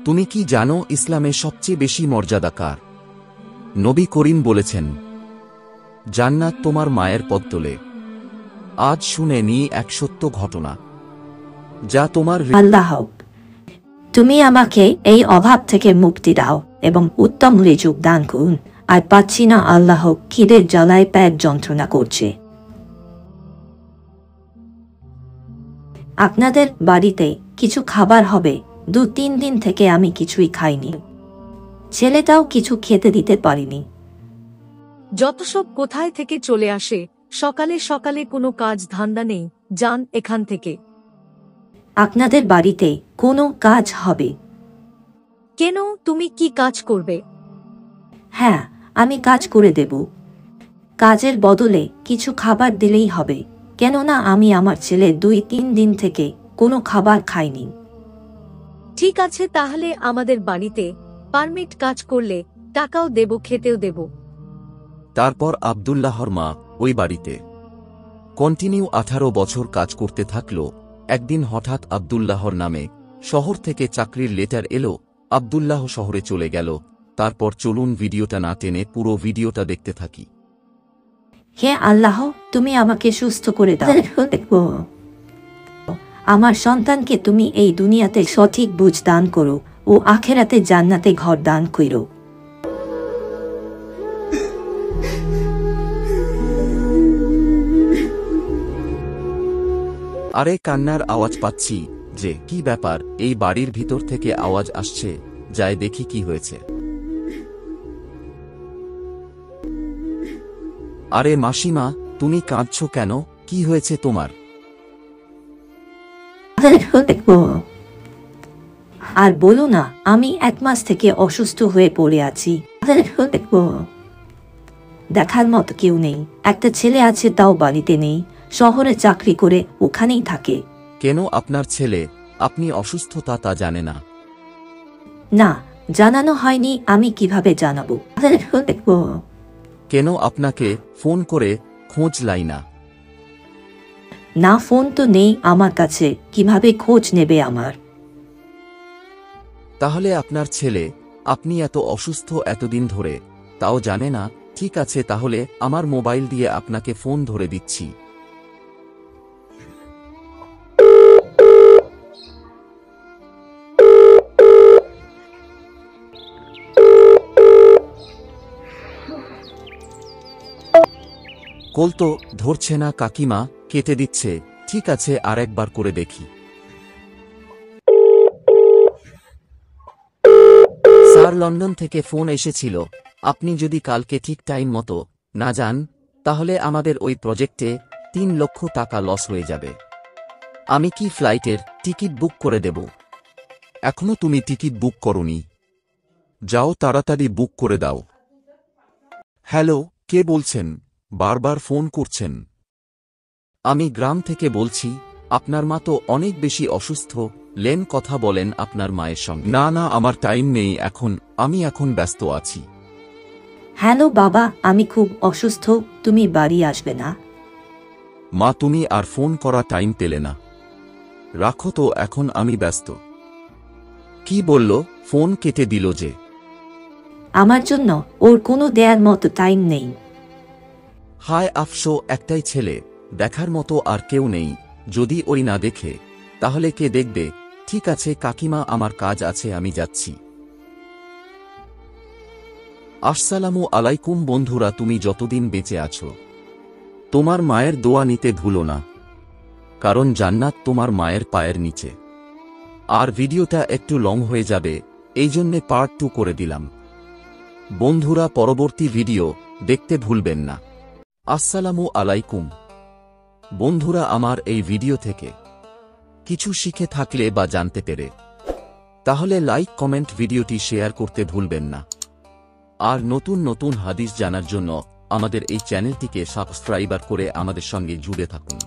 তুমি কি জানো ইসলামে সবচেয়ে বেশি মর্যাদা কার? নবী করিম বলেছেন, জান্নাত তোমার মায়ের পদতলে। আজ শুনে নিই এক সত্য ঘটনা, যা তোমার আল্লাহ, তুমি আমাকে এই অভাব থেকে মুক্তি দাও এবং উত্তম রিজুক দান করুন। আর পাচ্ছি না আল্লাহ, খিদের জ্বালায় পেট যন্ত্রণা করছে। আপনাদের বাড়িতে কিছু খাবার হবে? 2-3 দিন থেকে আমি কিছুই খাইনি, ছেলেটাও কিছু খেতে দিতে পারিনি। যত সব কোথায় থেকে চলে আসে, সকালে সকালে কোনো কাজ ধান্দা নেই, যান এখান থেকে। আপনাদের বাড়িতে কোনো কাজ হবে? কেন, তুমি কি কাজ করবে? হ্যাঁ, আমি কাজ করে দেব। কাজের বদলে কিছু খাবার দিলেই হবে, কেননা আমি আমার ছেলে 2-3 দিন থেকে কোনো খাবার খাইনি। ঠিক আছে, তাহলে আমাদের বাড়িতে পারমিট কাজ করলে টাকাও দেব, খেতেও দেব। তারপর আব্দুল্লাহর মা ওই বাড়িতে কন্টিনিউ 18 বছর কাজ করতে থাকল। একদিন হঠাৎ আব্দুল্লাহর নামে শহর থেকে চাকরির লেটার এলো। আব্দুল্লাহ শহরে চলে গেল। তারপর চলুন ভিডিওটা না টেনে পুরো ভিডিওটা দেখতে থাকি। হে আল্লাহ, তুমি আমাকে সুস্থ করে দাও। আমার সন্তানকে তুমি এই দুনিয়াতে সঠিক বুঝ দান করো ও আখেরাতে জান্নাতে ঘর দান করো। আরে কান্নার আওয়াজ পাচ্ছি যে, কি ব্যাপার? এই বাড়ির ভিতর থেকে আওয়াজ আসছে, যাই দেখি কি হয়েছে। আরে মাসিমা, তুমি কাঁদছো কেন? কি হয়েছে তোমার? আর বলো না, আমি 1 মাস থেকে অসুস্থ হয়ে পড়ে আছি। দেখার মতো কেউ নেই। একটা ছেলে আছে, তাও বাড়িতে নেই, শহরে চাকরি করে ওখানেই থাকে। কেন আপনার ছেলে আপনি অসুস্থ তা জানে না? না, জানানো হয়নি, আমি কিভাবে জানাবো? কেন আপনাকে ফোন করে খোঁজ লাই না? না, ফোন তো নেই আমার কাছে, কিভাবে খোঁজ নেবে আমার? তাহলে আপনার ছেলে আপনি এত অসুস্থ এতদিন ধরে তাও জানে না? ঠিক আছে, তাহলে আমার মোবাইল দিয়ে আপনাকে ফোন ধরে দিচ্ছি। কল তো ধরছে না কাকিমা, কেটে দিচ্ছে। ঠিক আছে, আরেকবার করে দেখি। স্যার, লন্ডন থেকে ফোন এসেছিল। আপনি যদি কালকে ঠিক টাইম মতো না যান, তাহলে আমাদের ওই প্রজেক্টে 3 লক্ষ টাকা লস হয়ে যাবে। আমি কি ফ্লাইটের টিকিট বুক করে দেব? এখনো তুমি টিকিট বুক করোনি? যাও তাড়াতাড়ি বুক করে দাও। হ্যালো, কে বলছেন? বারবার ফোন করছেন। আমি গ্রাম থেকে বলছি। আপনার মা তো অনেক বেশি অসুস্থ, লেন কথা বলেন আপনার মায়ের সঙ্গে। না না, আমার টাইম নেই এখন, আমি এখন ব্যস্ত আছি। হ্যালো বাবা, আমি খুব অসুস্থ, তুমি বাড়ি আসবে না? মা, তুমি আর ফোন করা টাইম পেলে না? রাখো তো, এখন আমি ব্যস্ত। কি বলল? ফোন কেটে দিল যে? আমার জন্য ওর কোনো দেয়ার মতো টাইম নেই। হায় আফসো, একটাই ছেলে, দেখার মতো আর কেউ নেই। যদি ওই না দেখে, তাহলে কে দেখবে? ঠিক আছে কাকিমা, আমার কাজ আছে, আমি যাচ্ছি। আসসালামু আলাইকুম বন্ধুরা, তুমি যতদিন বেঁচে আছো তোমার মায়ের দোয়া নিতে ভুলো না, কারণ জান্নাত তোমার মায়ের পায়ের নিচে। আর ভিডিওটা একটু লং হয়ে যাবে, এই জন্যে পার্ট 2 করে দিলাম। বন্ধুরা, পরবর্তী ভিডিও দেখতে ভুলবেন না। আসসালামু আলাইকুম বন্ধুরা, আমার এই ভিডিও থেকে কিছু শিখে থাকলে বা জানতে পেরে, তাহলে লাইক কমেন্ট ভিডিওটি শেয়ার করতে ভুলবেন না। আর নতুন নতুন হাদিস জানার জন্য আমাদের এই চ্যানেলটিকে সাবস্ক্রাইব করে আমাদের সঙ্গে জুড়ে থাকুন।